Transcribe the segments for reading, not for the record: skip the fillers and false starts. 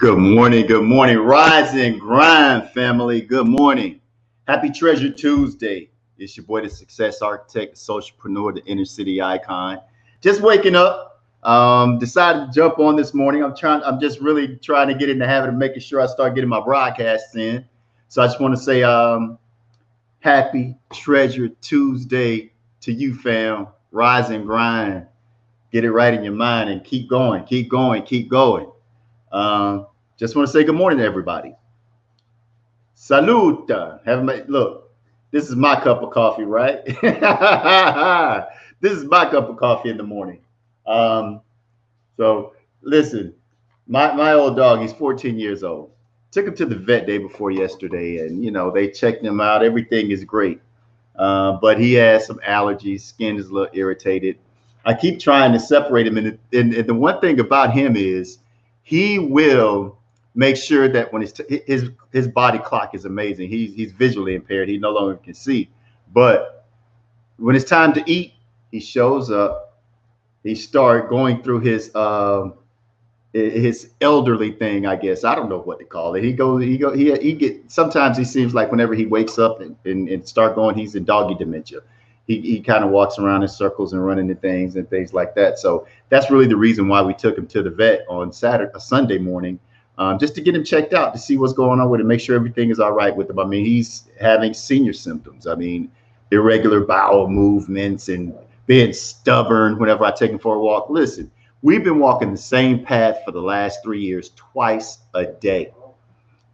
Good morning, Rise and Grind family. Good morning. Happy Treasure Tuesday. It's your boy, the success architect, the socialpreneur, the inner city icon. Just waking up. Decided to jump on this morning. I'm just really trying to get in the habit of making sure I start getting my broadcasts in. So I just want to say happy Treasure Tuesday to you, fam. Rise and grind. Get it right in your mind and keep going, keep going, keep going. Just want to say good morning to everybody. Salute. Look, this is my cup of coffee, right? This is my cup of coffee in the morning. So listen, my old dog, he's 14 years old. Took him to the vet day before yesterday, and they checked him out. Everything is great, but he has some allergies. Skin is a little irritated. I keep trying to separate him, and the one thing about him is he will make sure that when his body clock is amazing. He's visually impaired. He no longer can see, but when it's time to eat, he shows up. He start going through his elderly thing, I guess. I don't know what to call it. He get sometimes he seems like whenever he wakes up and start going, he's in doggy dementia. He kind of walks around in circles and running into things and things like that. So that's really the reason why we took him to the vet on Sunday morning, just to get him checked out to see what's going on with him, make sure everything is all right with him. I mean, he's having senior symptoms. I mean, irregular bowel movements and being stubborn whenever I take him for a walk. Listen, we've been walking the same path for the last 3 years, twice a day.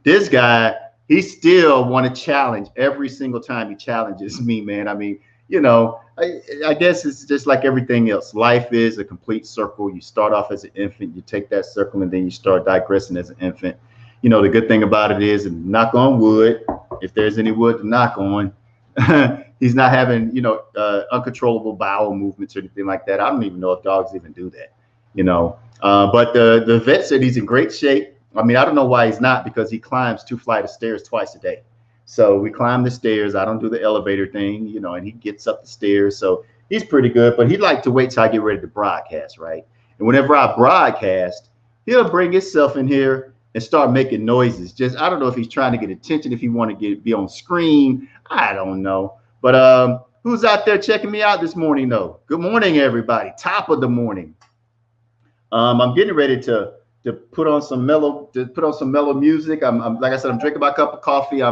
This guy, he still want to challenge every single time he challenges me, man. I mean, I guess it's just like everything else. Life is a complete circle. You start off as an infant, you take that circle, and then you start digressing as an infant. The good thing about it is, and knock on wood, if there's any wood to knock on, he's not having, uncontrollable bowel movements or anything like that. I don't even know if dogs even do that, But the vet said he's in great shape. I mean, I don't know why he's not, because he climbs 2 flights of stairs twice a day. So we climb the stairs. I don't do the elevator thing, and he gets up the stairs. So he's pretty good, but he'd like to wait till I get ready to broadcast, right? And whenever I broadcast, he'll bring himself in here and start making noises. I don't know if he's trying to get attention, if he want to be on screen. I don't know. But who's out there checking me out this morning, though? Good morning, everybody. Top of the morning. I'm getting ready to put on some mellow music. I'm like I said, I'm drinking my cup of coffee.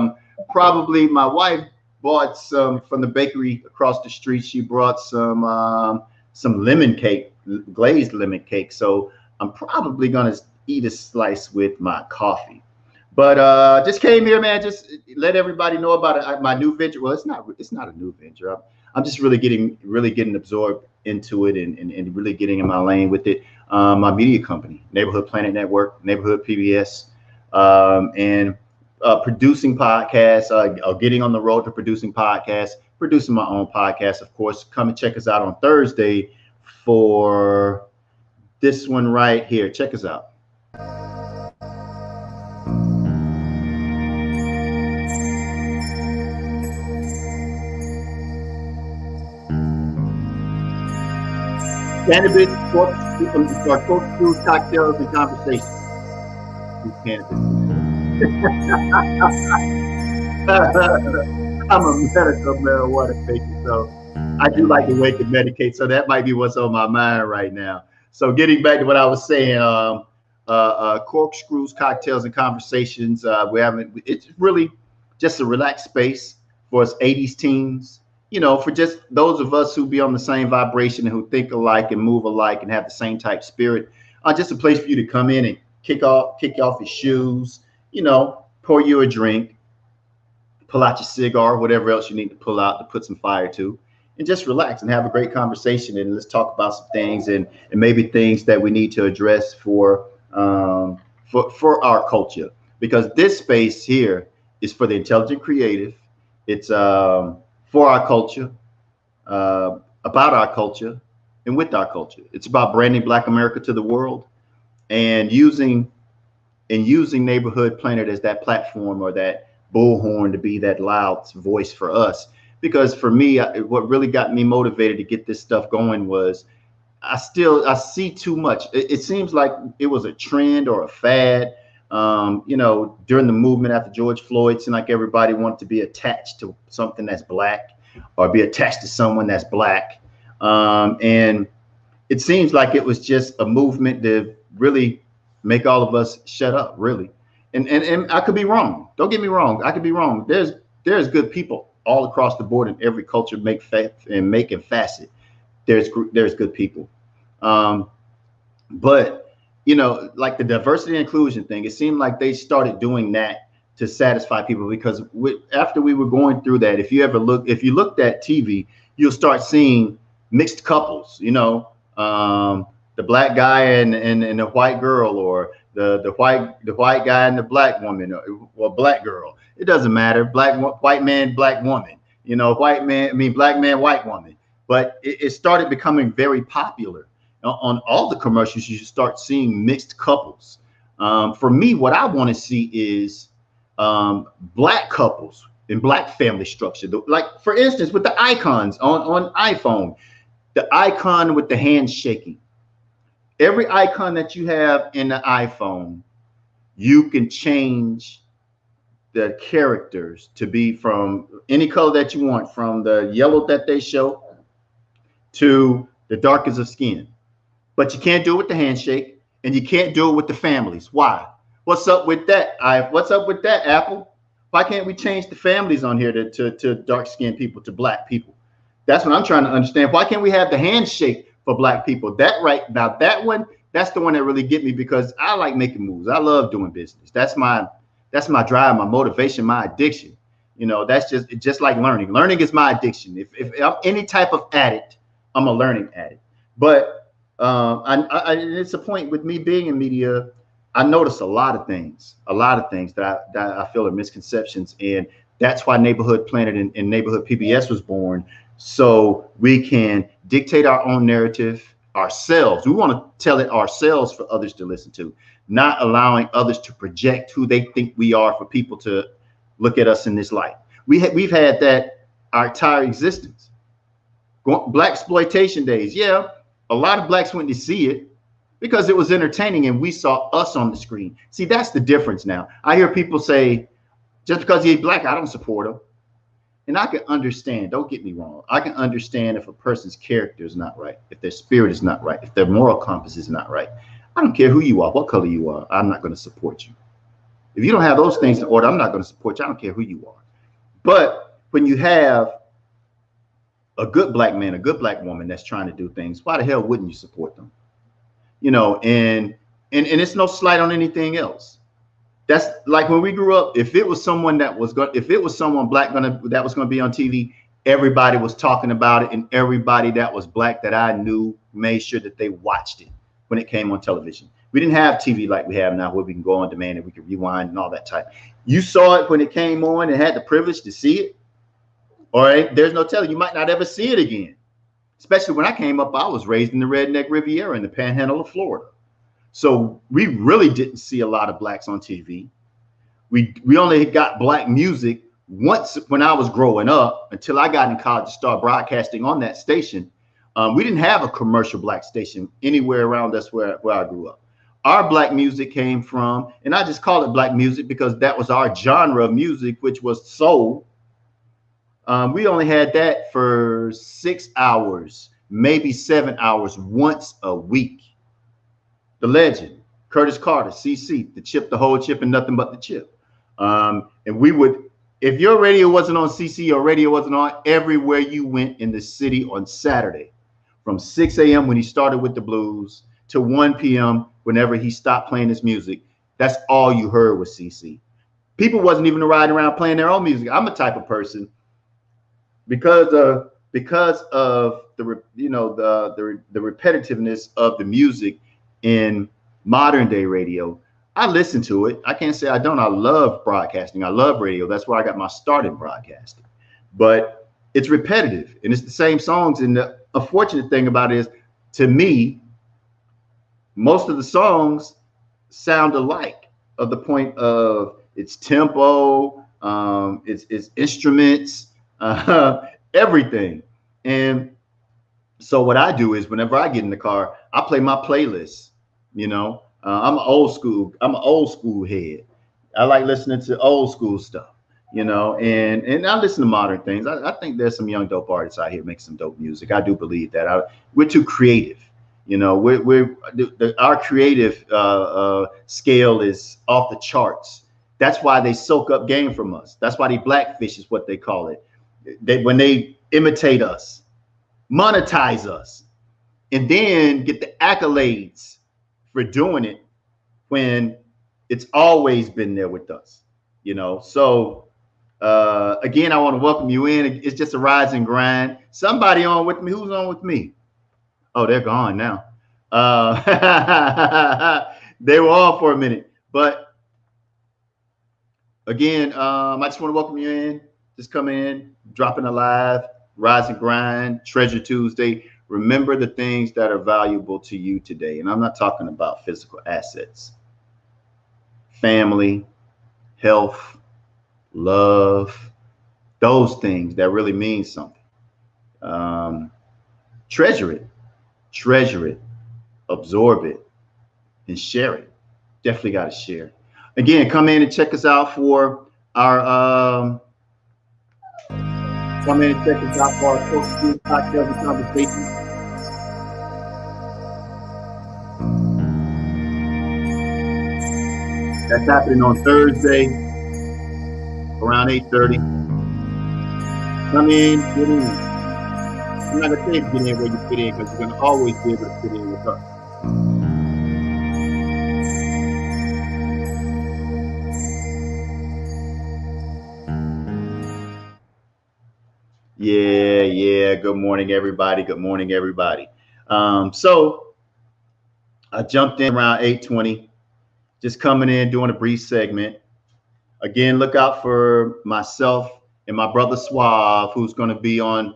My wife bought some from the bakery across the street. She brought some lemon cake, glazed lemon cake. So I'm probably gonna eat a slice with my coffee. But just came here, man. Just let everybody know about my new venture. Well, it's not a new venture. I'm just really getting absorbed into it and really getting in my lane with it. My media company, Neighborhood Planet Network, Neighborhood PBS, and producing podcasts, getting on the road to producing podcasts, producing my own podcast. Of course, come and check us out on Thursday for this one right here. Check us out. Cannabis, corkscrews, cocktails, and conversations. Cannabis. I'm a medical marijuana patient, so I do like to wake and medicate. So that might be what's on my mind right now. So getting back to what I was saying, corkscrews, cocktails, and conversations. It's really just a relaxed space for us 80s teens. For just those of us who be on the same vibration and who think alike and move alike and have the same type spirit. Just a place for you to come in and kick off your shoes. Pour you a drink, pull out your cigar, whatever else you need to pull out to put some fire to, and just relax and have a great conversation. And let's talk about some things and maybe things that we need to address for our culture, because this space here is for the intelligent creative. It's for our culture, about our culture, and with our culture. It's about branding Black America to the world and using Neighborhood Planet as that platform or that bullhorn to be that loud voice for us. Because for me, what really got me motivated to get this stuff going was I see too much. It seems like it was a trend or a fad You know, during the movement after George Floyd, it seemed like everybody wanted to be attached to something that's black or be attached to someone that's black. And it seems like it was just a movement to really make all of us shut up, really. And I could be wrong. Don't get me wrong. I could be wrong. There's good people all across the board in every culture, make and facet. There's good people. But you know, like the diversity and inclusion thing, it seemed like they started doing that to satisfy people because after we were going through that, if you looked at TV, you'll start seeing mixed couples, you know, the black guy and the white girl, or the white guy and the black woman, or black girl. It doesn't matter. White man, black woman, you know, black man, white woman. But it started becoming very popular. On all the commercials, you start seeing mixed couples. For me, what I want to see is black couples in black family structure. Like, for instance, with the icons on iPhone, the icon with the hand shaking. Every icon that you have in the iPhone, you can change the characters to be from any color that you want, from the yellow that they show to the darkest of skin. But you can't do it with the handshake, and you can't do it with the families. Why? What's up with that? What's up with that, Apple? Why can't we change the families on here to dark-skinned people, to black people? That's what I'm trying to understand. Why can't we have the handshake for black people? That right now, that one, that's the one that really get me, because I like making moves. I love doing business. That's my drive, my motivation, my addiction. You know, that's just like learning. Learning is my addiction. If I'm any type of addict, I'm a learning addict. But it's a point with me being in media. I notice a lot of things that I feel are misconceptions, and that's why Neighborhood Planet and Neighborhood PBS was born, so we can dictate our own narrative ourselves. We want to tell it ourselves for others to listen to, not allowing others to project who they think we are for people to look at us in this light. We've had that our entire existence. Black exploitation days, yeah. A lot of blacks went to see it because it was entertaining and we saw us on the screen. See, that's the difference now. I hear people say, just because he's black, I don't support him. And I can understand, don't get me wrong. I can understand if a person's character is not right, if their spirit is not right, if their moral compass is not right. I don't care who you are, what color you are, I'm not going to support you. If you don't have those things in order, I'm not going to support you. I don't care who you are. But when you have a good black man, a good black woman that's trying to do things, why the hell wouldn't you support them? You know, and it's no slight on anything else. That's like when we grew up, if it was someone black that was going to be on TV, everybody was talking about it, and everybody that was black that I knew made sure that they watched it when it came on television. We didn't have TV like we have now, where we can go on demand and we can rewind and all that type. You saw it when it came on and had the privilege to see it. All right, there's no telling, you might not ever see it again. Especially when I came up, I was raised in the Redneck Riviera in the Panhandle of Florida. So we really didn't see a lot of blacks on TV. We only got black music once when I was growing up, until I got in college to start broadcasting on that station. We didn't have a commercial black station anywhere around us where I grew up. Our black music came from, and I just call it black music because that was our genre of music, which was soul. We only had that for 6 hours, maybe 7 hours once a week. The legend, Curtis Carter, CC, the chip, the whole chip, and nothing but the chip. And we would, if your radio wasn't on CC, your radio wasn't on everywhere you went in the city on Saturday, from 6 a.m. when he started with the blues to 1 p.m. whenever he stopped playing his music. That's all you heard was CC. People wasn't even riding around playing their own music. I'm a type of person, because of the repetitiveness of the music in modern day radio. I listen to it. I can't say I don't. I love broadcasting. I love radio. That's where I got my start in broadcasting. But it's repetitive and it's the same songs. And the unfortunate thing about it is, to me, most of the songs sound alike, of the point of its tempo, its instruments, everything. And so what I do is, whenever I get in the car, I play my playlist. You know, I'm an old school head. I like listening to old school stuff, you know, and I listen to modern things. I think there's some young dope artists out here making some dope music. I do believe that. We're too creative, you know. Our creative scale is off the charts. That's why they soak up game from us. That's why they blackfish is what they call it. When they imitate us, monetize us, and then get the accolades for doing it when it's always been there with us, you know. So again, I want to welcome you in. It's just a rise and grind. Somebody on with me. Who's on with me? Oh, they're gone now. They were on for a minute, but again, I just want to welcome you in. Just come in, dropping a live, rise and grind, Treasure Tuesday. Remember the things that are valuable to you today. And I'm not talking about physical assets. Family, health, love, those things that really mean something. Treasure it, absorb it, and share it. Definitely got to share. Again, come in and check us out for our Coastal Cocktails and Conversations. That's happening on Thursday around 8:30. Come in, get in. I'm not gonna say get in where you fit in, because you're gonna always be able to fit in with us. Yeah. Good morning, everybody. Good morning, everybody. So I jumped in around 8:20, just coming in, doing a brief segment. Again, look out for myself and my brother Suave, who's going to be on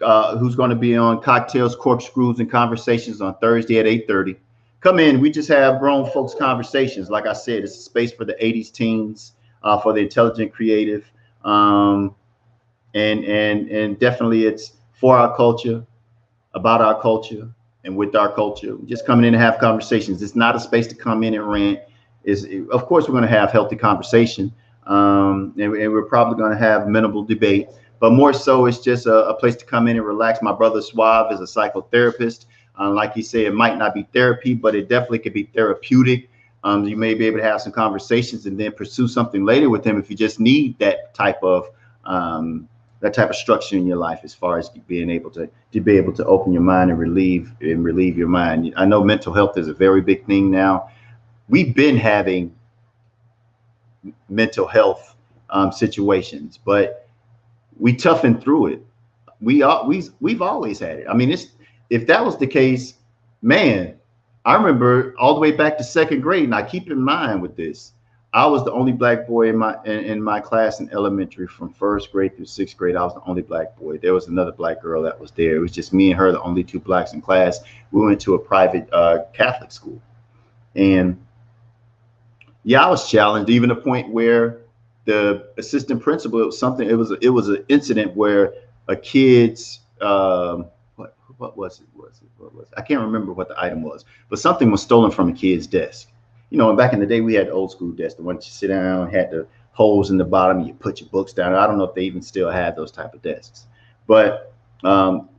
Cocktails, Corkscrews, and Conversations on Thursday at 8:30. Come in. We just have grown folks conversations. Like I said, it's a space for the 80s teens, for the intelligent, creative, and definitely it's for our culture, about our culture, and with our culture. We're just coming in to have conversations. It's not a space to come in and rant. Of course, we're going to have healthy conversation, and we're probably going to have minimal debate, but more so it's just a place to come in and relax. My brother Suave is a psychotherapist. Like you say, it might not be therapy, but it definitely could be therapeutic. You may be able to have some conversations and then pursue something later with him if you just need that type of structure in your life, as far as being able to be able to open your mind and relieve your mind. I know mental health is a very big thing now. We've been having mental health situations, but we toughened through it. We've always had it. I mean, if that was the case, man, I remember all the way back to second grade. And I keep in mind with this, I was the only black boy in my class in elementary from first grade through sixth grade. I was the only black boy. There was another black girl that was there. It was just me and her, the only two blacks in class. We went to a private Catholic school, and yeah, I was challenged, even to the point where the assistant principal, it was an incident where a kid's what was it? I can't remember what the item was, but something was stolen from a kid's desk. You know, and back in the day, we had old school desks, the ones you sit down, had the holes in the bottom, you put your books down. I don't know if they even still have those type of desks, but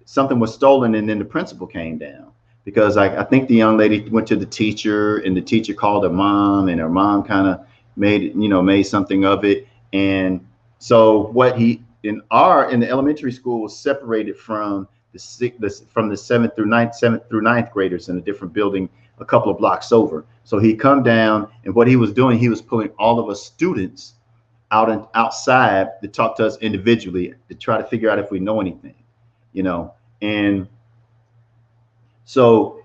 something was stolen, and then the principal came down, because I think the young lady went to the teacher, and the teacher called her mom, and her mom kind of made something of it. And so what in the elementary school was separated from the 7th through ninth graders in a different building a couple of blocks over. So he come down, and what he was doing, he was pulling all of us students outside to talk to us individually, to try to figure out if we know anything, you know. And so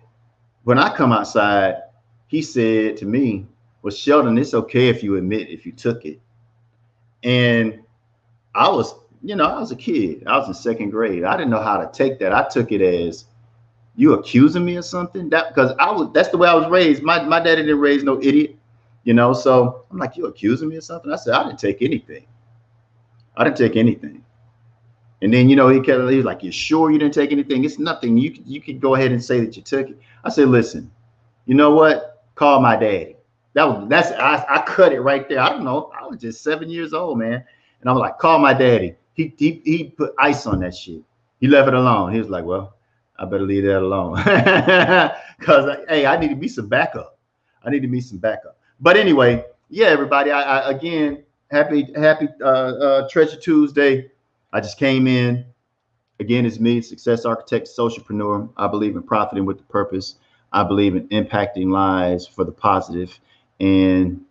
when I come outside, he said to me, "Well, Sheldon, it's okay if you admit if you took it." And I was a kid. I was in second grade. I didn't know how to take that. I took it as, you accusing me of something? That's the way I was raised. My daddy didn't raise no idiot, you know. So I'm like, you accusing me of something? I said, I didn't take anything. And then, he was like, you sure you didn't take anything? It's nothing. You could go ahead and say that you took it. I said, listen, you know what? Call my daddy. I cut it right there. I don't know. I was just 7 years old, man. And I was like, call my daddy. He put ice on that shit. He left it alone. He was like, well, I better leave that alone. Because, hey, I need to be some backup. But anyway, yeah, everybody, I again, happy Treasure Tuesday. I just came in. Again, it's me, Success Architect, Socialpreneur. I believe in profiting with the purpose. I believe in impacting lives for the positive, and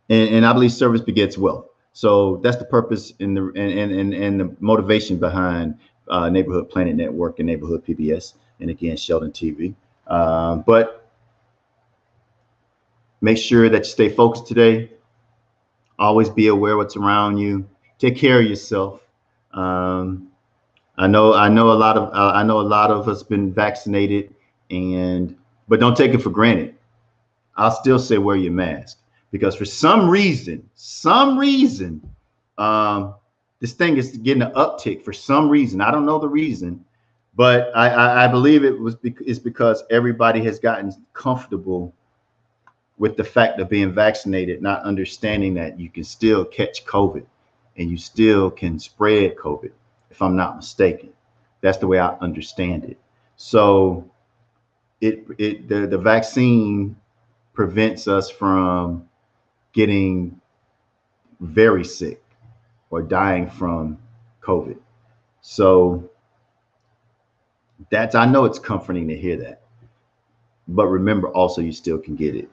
I believe service begets wealth. So that's the purpose and the motivation behind Neighborhood Planet Network and Neighborhood PBS, and again Sheldon TV. But make sure that you stay focused today. Always be aware of what's around you. Take care of yourself. I know a lot of us been vaccinated, but don't take it for granted. I'll still say wear your mask, because for some reason, this thing is getting an uptick for some reason. I don't know the reason, but I believe it's because everybody has gotten comfortable with the fact of being vaccinated, not understanding that you can still catch COVID and you still can spread COVID, if I'm not mistaken. That's the way I understand it. So the vaccine prevents us from getting very sick or dying from COVID. So I know it's comforting to hear that. But remember also, you still can get it.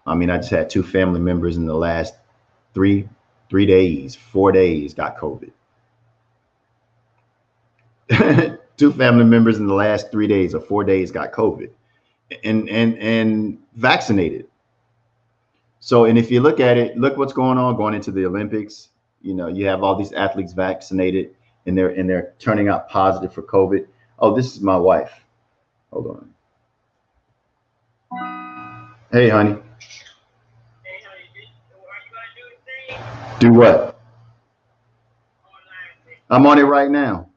I mean, I just had 2 family members in the last 4 days got COVID. 2 family members in the last 3 days or 4 days got COVID and vaccinated. So, and if you look at it, look what's going into the Olympics. You know, you have all these athletes vaccinated and they're turning out positive for COVID. Oh, this is my wife. Hold on. Hey, honey. Do what? I'm on it right now.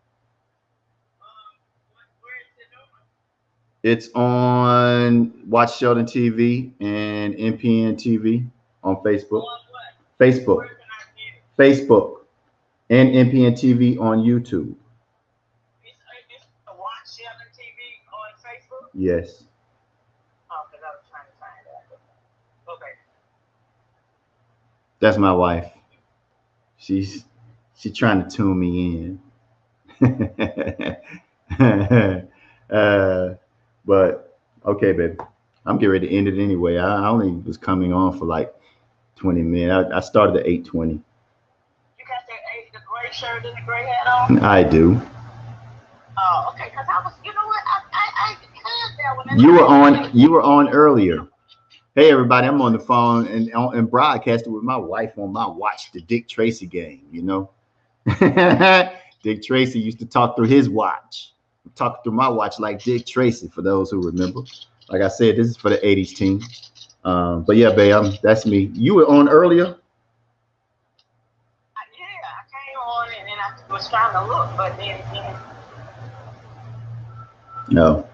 It's on Watch Sheldon TV and NPN TV on Facebook. Facebook and NPN TV on YouTube. It's Watch Sheldon TV on Facebook? Yes. Oh, because I was trying to find that. Okay. That's my wife. She's trying to tune me in. But okay, baby, I'm getting ready to end it anyway. I only was coming on for like 20 minutes. I started at 8:20. You got the gray shirt and the gray hat on? I do. Oh, okay. Because I was, you know what? I heard that one. You were on earlier. Hey, everybody, I'm on the phone and broadcasting with my wife on my watch, the Dick Tracy game, you know. Dick Tracy used to talk through his watch. Talk through my watch like Dick Tracy, for those who remember. Like I said, this is for the 80s team. But yeah, babe, that's me. You were on earlier? Yeah, I came on and then I was trying to look, but then no.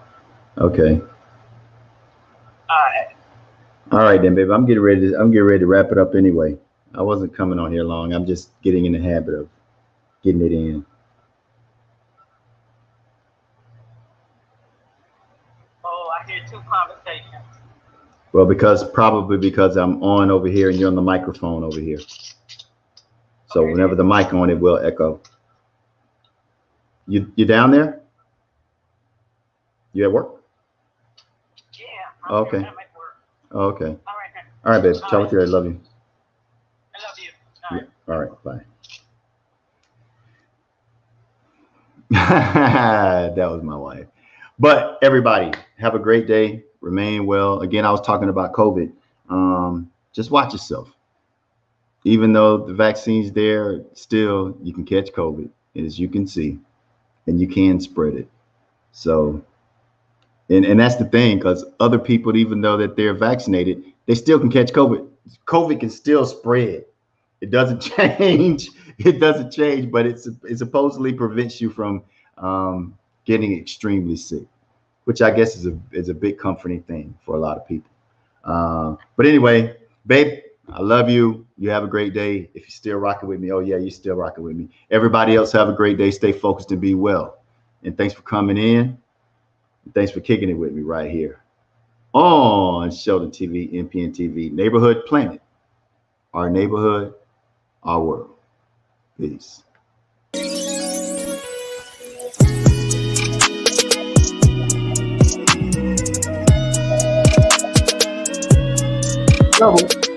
Okay. All right then, baby. I'm getting ready to wrap it up anyway. I wasn't coming on here long. I'm just getting in the habit of getting it in. Oh, I hear 2 conversations. Well, probably because I'm on over here and you're on the microphone over here. So okay. Whenever the mic on, it will echo. You down there? You at work? Yeah. Okay. I'm at work. Okay. All right. All right, babe. Ciao with you. I love you. I love you. All right. Yeah. All right. Bye. That was my wife. But everybody, have a great day. Remain well. Again, I was talking about COVID. Just watch yourself. Even though the vaccine's there, still you can catch COVID, as you can see, and you can spread it. So, and that's the thing, because other people, even though that they're vaccinated, they still can catch COVID. COVID can still spread. It doesn't change. It doesn't change, but it supposedly prevents you from getting extremely sick. which I guess is a big comforting thing for a lot of people. But anyway, babe, I love you. You have a great day. If you're still rocking with me, oh yeah, you're still rocking with me. Everybody else have a great day. Stay focused and be well. And thanks for coming in. Thanks for kicking it with me right here on Sheldon TV, NPN TV, Neighborhood Planet, our neighborhood, our world. Peace. Double.